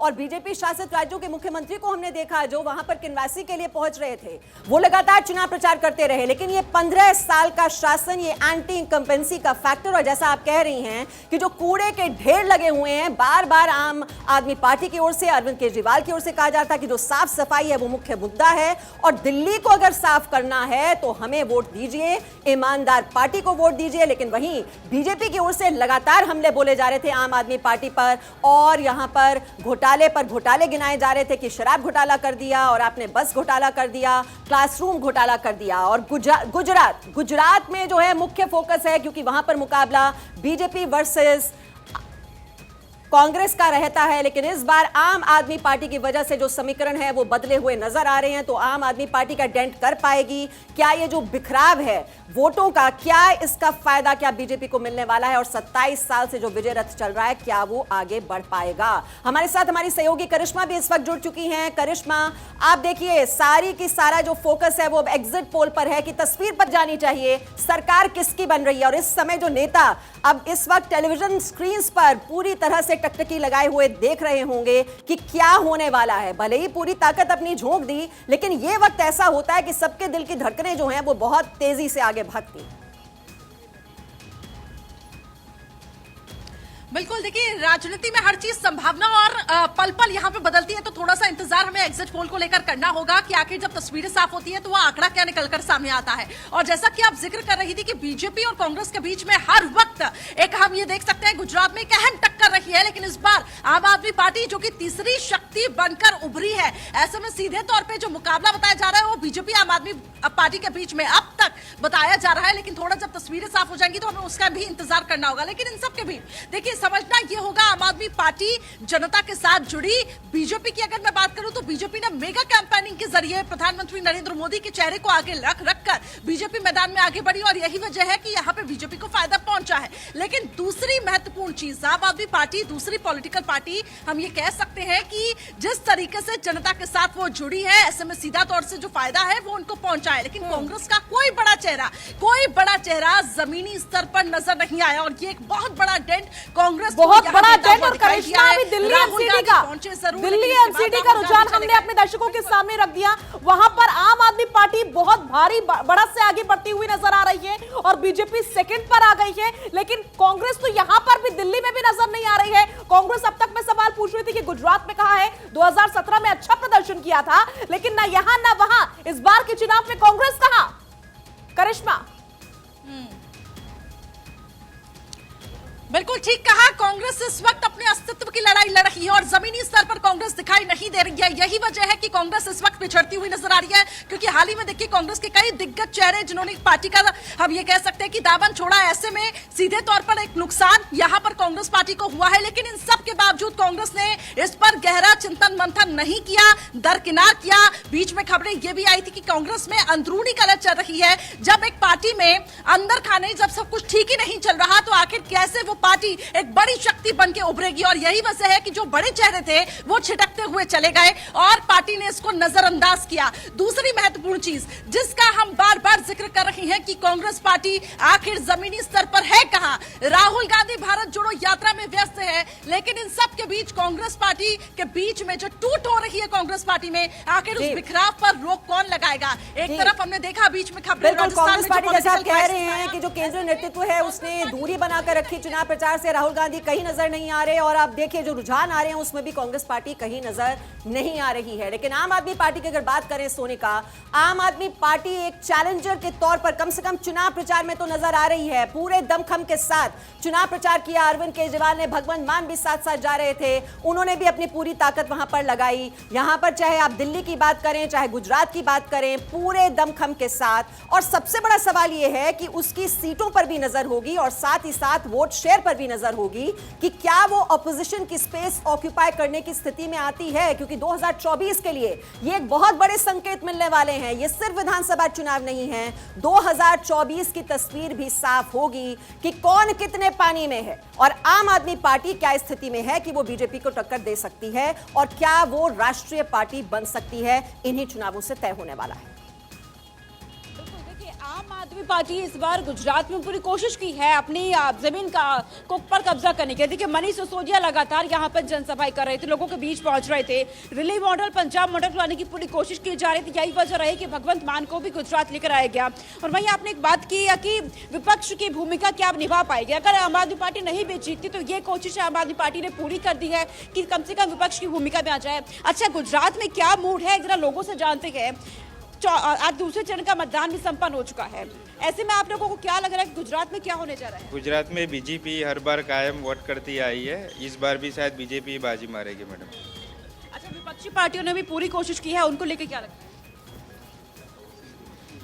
और बीजेपी शासित राज्यों के मुख्यमंत्री को हमने देखा जो वहां पर किन्वासी के लिए पहुंच रहे थे, वो लगातार चुनाव प्रचार करते रहे। लेकिन ये 15 साल का शासन, ये एंटी इनकम्बेंसी का फैक्टर, और जैसा आप कह रही हैं कि जो कूड़े के ढेर लगे हुए हैं, बार बार आम आदमी पार्टी की ओर से, अरविंद केजरीवाल की ओर से कहा जाता है कि जो साफ सफाई है वो मुख्य मुद्दा है और दिल्ली को अगर साफ करना है तो हमें वोट दीजिए, ईमानदार पार्टी को वोट दीजिए। लेकिन वहीं बीजेपी की ओर से लगातार हमले बोले जा रहे थे आम आदमी पार्टी पर, और यहां पर घोटाले गिनाए जा रहे थे कि शराब घोटाला कर दिया और आपने बस घोटाला कर दिया, क्लासरूम घोटाला कर दिया। और गुजरात में जो है मुख्य फोकस है, क्योंकि वहां पर मुकाबला बीजेपी वर्सेस कांग्रेस का रहता है। लेकिन इस बार आम आदमी पार्टी की वजह से जो समीकरण है वो बदले हुए नजर आ रहे हैं। तो आम आदमी पार्टी का डेंट कर पाएगी क्या? ये जो बिखराव है वोटों का, क्या इसका फायदा क्या बीजेपी को मिलने वाला है? और 27 साल से जो विजय रथ चल रहा है, क्या वो आगे बढ़ पाएगा? हमारे साथ हमारी सहयोगी करिश्मा भी इस वक्त जुड़ चुकी हैं। करिश्मा, आप देखिए, सारी की सारा जो फोकस है वो अब एग्जिट पोल पर है कि तस्वीर पर जानी चाहिए, सरकार किसकी बन रही है। और इस समय जो नेता अब इस वक्त टेलीविजन स्क्रीन पर पूरी तरह से टकटकी लगाए हुए देख रहे होंगे कि क्या होने वाला है। भले ही पूरी ताकत अपनी झोंक दी, लेकिन यह वक्त ऐसा होता है कि सबके दिल की धड़कनें जो हैं वो बहुत तेजी से आगे भागती। बिल्कुल, देखिए राजनीति में हर चीज संभावना और पल पल यहाँ पे बदलती है, तो थोड़ा सा इंतजार हमें एग्जिट पोल को लेकर करना होगा कि आखिर जब तस्वीरें साफ होती है तो वो आंकड़ा क्या निकलकर सामने आता है। और जैसा कि आप जिक्र कर रही थी कि बीजेपी और कांग्रेस के बीच में हर वक्त एक, हम ये देख सकते हैं गुजरात में एक अहम टक्कर रही है, लेकिन इस बार आम आदमी पार्टी जो कि तीसरी शक्ति बनकर उभरी है, ऐसे में सीधे तौर पर जो मुकाबला बताया जा रहा है वो बीजेपी आम आदमी पार्टी के बीच में अब तक बताया जा रहा है। लेकिन थोड़ा जब तस्वीरें साफ हो जाएंगी तो हमें उसका भी इंतजार करना होगा। लेकिन इन सब के बीच देखिए, समझना यह होगा आम आदमी पार्टी जनता के साथ जुड़ी। बीजेपी की अगर मैं बात करूं तो बीजेपी ने मेगा कैंपेनिंग के जरिए प्रधानमंत्री नरेंद्र मोदी के चेहरे को आगे रखकर बीजेपी मैदान में आगे बढ़ी और यही वजह है कि यहां पे बीजेपी को फायदा पहुंचा है। लेकिन दूसरी महत्वपूर्ण चीज, आम आदमी पार्टी दूसरी पॉलिटिकल पार्टी हम ये कह सकते हैं कि जिस तरीके से जनता के साथ वो जुड़ी है, ऐसे में सीधा तौर से जो फायदा है वो उनको पहुंचा है। लेकिन कांग्रेस का कोई बड़ा चेहरा जमीनी स्तर पर नजर नहीं आया और ये एक बहुत बड़ा डेंट कांग्रेस बहुत बड़ा डेंट। और करिश्मा, भी दिल्ली एमसीडी का रुझान हमने अपने दर्शकों के सामने रख दिया। वहां पर आम आदमी पार्टी बहुत भारी बढ़त से आगे बढ़ती हुई नजर आ रही है और बीजेपी सेकंड पर आ गई है। लेकिन कांग्रेस तो यहां पर भी, दिल्ली में भी नजर नहीं आ रही है। कांग्रेस, अब तक मैं सवाल पूछ रही थी कि गुजरात में कहा है 2017 में अच्छा प्रदर्शन किया था, लेकिन ना यहां ना वहां। इस बार के चुनाव में कांग्रेस कहां? करिश्मा, बिल्कुल ठीक कहा, कांग्रेस इस वक्त अपने अस्तित्व की लड़ाई लड़ रही है और जमीनी स्तर पर कांग्रेस दिखाई नहीं दे रही है। यही वजह है कि कांग्रेस इस वक्त पिछड़ती हुई नजर आ रही है, क्योंकि हाल ही में देखिए कांग्रेस के कई दिग्गज चेहरे जिन्होंने पार्टी का, हम ये कह सकते हैं कि दामन छोड़ा, ऐसे में सीधे तौर पर एक नुकसान यहां पर कांग्रेस पार्टी को हुआ है। लेकिन इन सब के बावजूद कांग्रेस ने इस पर गहरा चिंतन मंथन नहीं किया, दरकिनार किया। बीच में खबरें ये भी आई थी कि कांग्रेस में अंदरूनी कलह चल रही है। जब एक पार्टी में अंदर खाने, जब सब कुछ ठीक ही नहीं चल रहा, तो आखिर कैसे वो पार्टी एक बड़ी शक्ति बनके उभरेगी? और यही वजह है कि जो बड़े चेहरे थे वो छिटकते हुए चले गए और पार्टी ने इसको नजरअंदाज किया। दूसरी महत्वपूर्ण चीज जिसका हम बार बार जिक्र कर रहे हैं कि कांग्रेस पार्टी आखिर जमीनी स्तर पर है कहां? राहुल गांधी भारत जोड़ो यात्रा में व्यस्त है, लेकिन इन सब के बीच कांग्रेस पार्टी के बीच में जो टूट हो रही है कांग्रेस पार्टी में, आखिर उस बिखराव पर रोक कौन लगाएगा? एक तरफ हमने देखा बीच में खबरें, कांग्रेस पार्टी जैसा कह रहे हैं कि जो केंद्रीय नेतृत्व है उसने दूरी बनाकर रखी चुनाव प्रचार से, राहुल गांधी कहीं नजर नहीं आ रहे। और आप देखिए जो रुझान आ रहे हैं उसमें भी कांग्रेस पार्टी कहीं नजर नहीं आ रही है। लेकिन आम आदमी पार्टी की अगर बात करें सोनिका, आम आदमी पार्टी एक चैलेंजर के तौर पर कम से कम चुनाव प्रचार में तो नजर आ रही है। पूरे दमखम के साथ चुनाव प्रचार किया। अरविंद केजरीवाल ने, भगवंत मान भी साथ साथ जा रहे थे, उन्होंने भी अपनी पूरी ताकत वहां पर लगाई। यहां पर चाहे आप दिल्ली की बात करें, चाहे गुजरात की बात करें, पूरे दमखम के साथ। और सबसे बड़ा सवाल यह है कि उसकी सीटों पर भी नजर होगी और साथ ही साथ वोट शेयर पर भी नजर होगी कि क्या वो ऑपोजिशन की स्पेस ऑक्यूपाई करने की स्थिति में आती है। क्योंकि 2024 के लिए ये एक बहुत बड़े संकेत मिलने वाले हैं। ये सिर्फ विधानसभा चुनाव नहीं है, 2024 की तस्वीर भी साफ होगी कि कौन कितने पानी में है और आम आदमी पार्टी क्या स्थिति में है कि वो बीजेपी को टक्कर दे सकती है और क्या वो राष्ट्रीय पार्टी बन सकती है। इन्हीं चुनावों से तय होने वाला है। आम आदमी आदमी पार्टी इस बार गुजरात में पूरी कोशिश की है अपनी जमीन का को पर कब्जा करने की। देखिए मनीष सिसोदिया लगातार यहाँ पर जनसभाएं कर रहे थे, लोगों के बीच पहुंच रहे थे, रिले मॉडल पंजाब मॉडल लाने की पूरी कोशिश की जा रही थी। यही वजह रही कि भगवंत मान को भी गुजरात लेकर आया गया। और वहीं आपने एक बात की है कि विपक्ष की भूमिका क्या आप निभा पाएगी। अगर आम आदमी पार्टी नहीं भी जीतती तो ये कोशिश आम आदमी पार्टी ने पूरी कर दी है कि कम से कम विपक्ष की भूमिका में आ जाए। अच्छा, गुजरात में क्या मूड है जरा लोगों से जानते हैं। आज दूसरे चरण का मतदान भी संपन्न हो चुका है, ऐसे में आप लोगों को क्या लग रहा है कि गुजरात में क्या होने जा रहा है? गुजरात में बीजेपी हर बार कायम वोट करती आई है, इस बार भी शायद बीजेपी बाजी मारेगी मैडम। अच्छा, विपक्षी पार्टियों ने भी पूरी कोशिश की है, उनको लेकर क्या लगता है?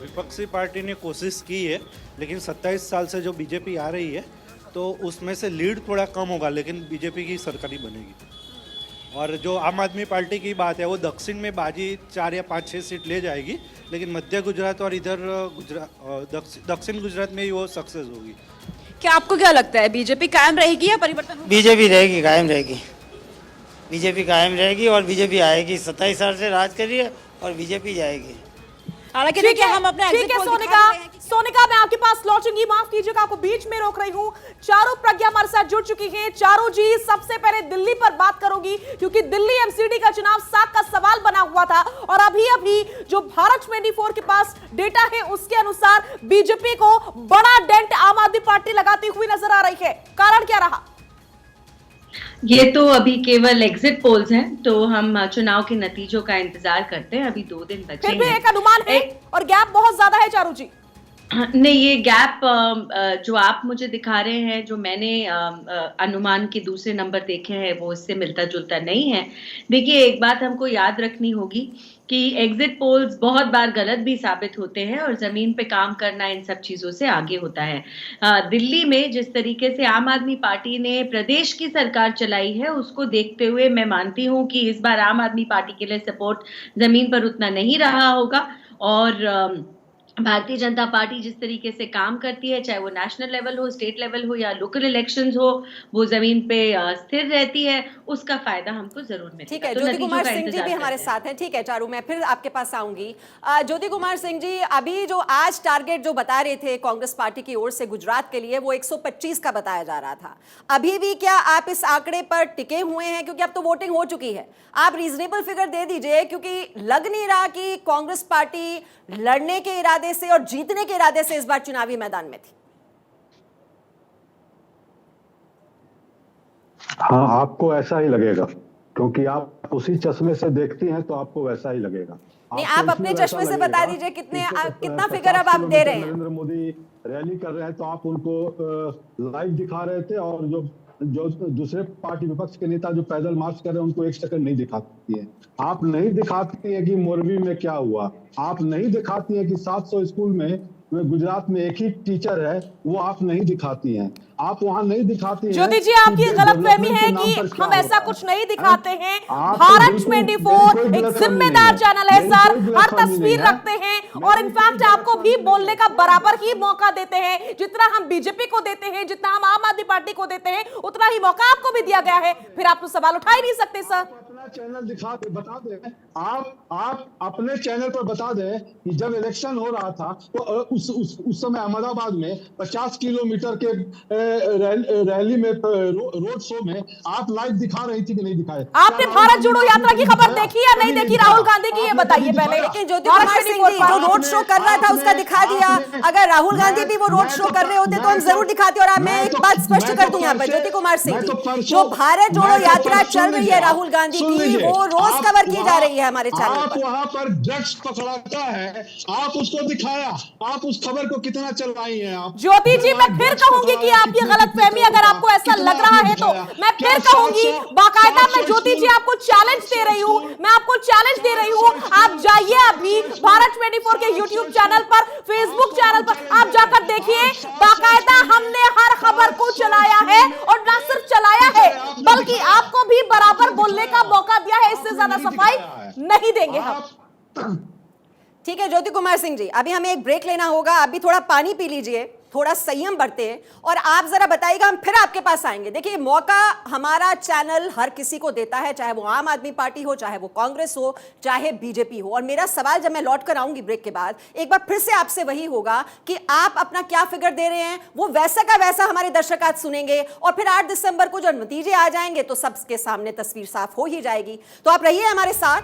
विपक्षी पार्टी ने कोशिश की है, लेकिन 27 साल से जो बीजेपी आ रही है तो उसमें से लीड थोड़ा कम होगा, लेकिन बीजेपी की सरकार ही बनेगी। और जो आम आदमी पार्टी की बात है वो दक्षिण में बाजी 4 या 5-6 सीट ले जाएगी, लेकिन मध्य गुजरात और इधर दक्षिण गुजरात में ही वो सक्सेस होगी। क्या आपको क्या लगता है, बीजेपी कायम रहेगी या परिवर्तन होगा? बीजेपी रहेगी, कायम रहेगी। बीजेपी कायम रहेगी और बीजेपी आएगी। 27 साल से राज कर रही है और बीजेपी जाएगी। हालांकि देखिए हम अपने ठीक है सोनिका मैं आपके पास लौटूंगी, माफ कीजिएगा आपको बीच में रोक रही हूं। चारों प्रज्ञा हमारे साथ जुड़ चुकी हैं। चारों जी सबसे पहले दिल्ली पर बात करूंगी, क्योंकि दिल्ली एमसीडी का चुनाव साख का सवाल बना हुआ था और अभी जो भारत 24 के पास डेटा है उसके अनुसार बीजेपी को बड़ा डेंट आम आदमी पार्टी लगाती हुई नजर आ रही है। कारण क्या रहा? ये तो अभी केवल एग्जिट पोल्स हैं, तो हम चुनाव के नतीजों का इंतजार करते हैं। अभी 2 दिन बचे हैं। फिर भी एक अनुमान है और गैप बहुत ज्यादा है चारू जी। नहीं, ये गैप जो आप मुझे दिखा रहे हैं, जो मैंने अनुमान के दूसरे नंबर देखे हैं, वो इससे मिलता जुलता नहीं है। देखिए, एक बात हमको याद रखनी होगी कि एग्जिट पोल्स बहुत बार गलत भी साबित होते हैं और जमीन पे काम करना इन सब चीजों से आगे होता है। दिल्ली में जिस तरीके से आम आदमी पार्टी ने प्रदेश की सरकार चलाई है, उसको देखते हुए मैं मानती हूँ कि इस बार आम आदमी पार्टी के लिए सपोर्ट जमीन पर उतना नहीं रहा होगा। और भारतीय जनता पार्टी जिस तरीके से काम करती है, चाहे वो नेशनल लेवल हो, स्टेट लेवल हो या लोकल इलेक्शंस हो, वो जमीन पे स्थिर रहती है, उसका फायदा हमको जरूर मिलेगा। ठीक है, तो ज्योति कुमार नतीजों का सिंह जी भी इंतजार हमारे करते हैं। साथ हैं। ठीक है चारू, मैं फिर आपके पास आऊंगी। ज्योति कुमार सिंह जी, अभी जो आज टारगेट जो बता रहे थे कांग्रेस पार्टी की ओर से गुजरात के लिए, वो 125 का बताया जा रहा था। अभी भी क्या आप इस आंकड़े पर टिके हुए हैं? क्योंकि अब तो वोटिंग हो चुकी है, आप रीजनेबल फिगर दे दीजिए, क्योंकि लग नहीं रहा कि कांग्रेस पार्टी लड़ने के इरादे से और जीतने के इरादे से इस बार चुनावी मैदान में थी। हाँ, आपको ऐसा ही लगेगा, क्योंकि आप उसी चश्मे से देखती हैं तो आपको वैसा ही लगेगा। नहीं, आप अपने चश्मे से बता दीजिए कितना फिगर अब आप दे रहे हैं। नरेंद्र मोदी रैली कर रहे हैं तो आप उनको लाइव दिखा रहे थे, और जो दूसरे पार्टी विपक्ष के नेता जो पैदल मार्च कर रहे हैं उनको 1 सेकंड नहीं दिखाती है। आप नहीं दिखाती है कि मोरबी में क्या हुआ, आप नहीं दिखाती है कि 700 स्कूल में गुजरात में एक ही टीचर है, वो आप नहीं दिखाती हैं। आप वहां नहीं दिखाती हैं। ज्योति जी, आपकी गलतफहमी है कि हम ऐसा कुछ नहीं दिखाते हैं। भारत 24 एक जिम्मेदार चैनल है सर, हर तस्वीर रखते हैं और इनफैक्ट आपको भी बोलने का बराबर ही मौका देते हैं। जितना हम बीजेपी को देते हैं, जितना हम आम आदमी पार्टी को देते हैं, उतना ही मौका आपको भी दिया गया है। फिर आप तो सवाल उठा ही नहीं सकते सर। अपना चैनल दिखा दे, बता दे, आप अपने चैनल पर बता दें कि जब इलेक्शन हो रहा था तो उस समय अहमदाबाद में 50 किलोमीटर के रैली में, रोड शो में आप लाइव दिखा रही थी कि नहीं दिखाए? आपने भारत जोड़ो यात्रा की खबर देखी या नहीं देखी राहुल गांधी की, ये बताइए पहले। लेकिन ज्योति कुमार सिंह जी जो रोड शो कर रहा था उसका दिखा दिया। अगर राहुल गांधी भी वो रोड शो कर रहे होते तो हम जरूर दिखाते। और मैं एक बात स्पष्ट कर दूं यहाँ पर, ज्योति कुमार सिंह जी, जो भारत जोड़ो यात्रा चल रही है राहुल गांधी की, वो रोज कवर की जा रही है हमारे चैनल पर। वहां पर ड्रग्स पकड़ाता है, आप उसको दिखाया, आप उस खबर को कितना चलवाई हैं आप? ज्योति जी, मैं फिर कहूंगी कि आपकी गलतफहमी, अगर आपको ऐसा लग रहा है तो मैं फिर कहूंगी, बाकायदा मैं ज्योति जी आपको चैलेंज दे रही हूं, मैं आपको चैलेंज दे रही हूं। आप जाइए अभी भारत 24 के यूट्यूब चैनल पर, फेसबुक चैनल पर आप जाकर देखिए, बाकायदा हमने हर खबर को चलाया है और न सिर्फ चलाया है बल्कि आपको भी बराबर बोलने का मौका दिया है। इससे ज्यादा सफाई नहीं देंगे हम। ठीक है ज्योति कुमार सिंह जी, अभी हमें एक ब्रेक लेना होगा, आप भी थोड़ा पानी पी लीजिए। थोड़ा संयम बरतें और आप जरा बताइएगा, हम फिर आपके पास आएंगे। देखिए, मौका हमारा चैनल हर किसी को देता है, चाहे वो आम आदमी पार्टी हो, चाहे वो कांग्रेस हो, चाहे बीजेपी हो। और मेरा सवाल जब मैं लौट कर आऊंगी ब्रेक के बाद, एक बार फिर से आपसे वही होगा कि आप अपना क्या फिगर दे रहे हैं, वो वैसा का वैसा हमारे दर्शक आज सुनेंगे और फिर 8 दिसंबर को जो नतीजे आ जाएंगे तो सबके सामने तस्वीर साफ हो ही जाएगी। तो आप रहिए हमारे साथ।